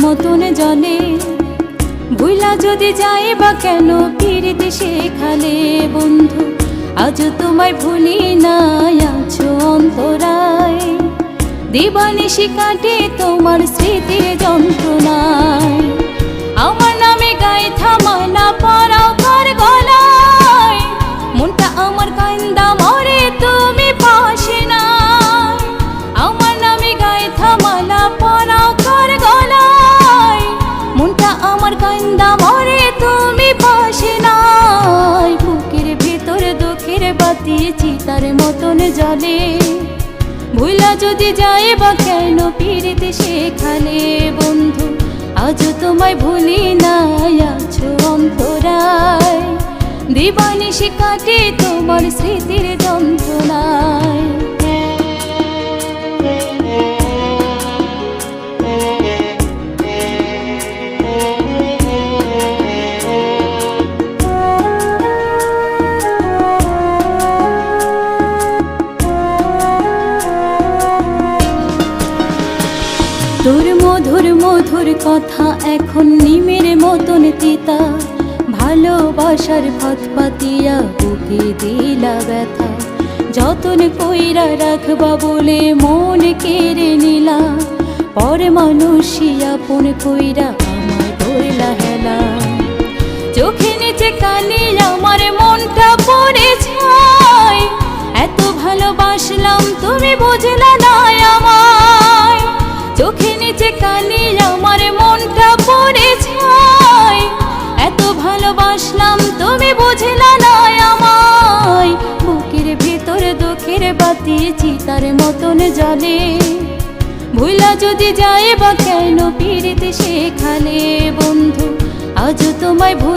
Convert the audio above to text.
মতন জলে। ভুলা যদি যায় বা কেন পিরিতি শেখালে বন্ধু, আজ তোমায় ভুলি নাই, আছো অন্তরায়। দিবানিশি কাটে তোমার স্মৃতির যন্ত্রণায়। আমার নামে গায়ে থামানা পরাও কার গলায়, মনটা আমার কান্দা মরে তুমি পাশে নাই। আমার নামে গায়ে থামানা পরাও কার গলায়, মনটা আমার কান্দা মরে তুমি পাশে নাই। বুকের ভেতর দুঃখের বাতি চিতার মতন জ্বলে। ভুলা যদি যায় বা কেন পিরিতি শেখালে বন্ধু, আজ তোমায় ভুলি নাই, আছো অন্তরায়। দিবানিশি কাটে তোমার স্মৃতির যন্ত্রণায়। তোর মধুর মধুর কথা এখন নিমের মতন তিতা। ভালোবাসার ভাত পাতিয়া বুকে দিলা ব্যথা। যতন কইরা রাখবা বলে মন কেড়ে নিলা, পর মানুষই আপন কইরা আমায় ধরলা হেলা। চোখে নিচে কালি আমার মনটা পড়ে ছাই, এত ভালোবাসলাম তুমি বুঝলা না আমায়। চোখে নিচে কালি আমার মনটা পড়ে ছাই, এত ভালোবাসলাম তুমি বুঝলা না আমায়। বুকের ভেতর দুঃখের বাতি চিতার মতন জ্বলে। ভুলা যদি যায় বা কেন পিরিতি শেখালে বন্ধু, আজ তোমায়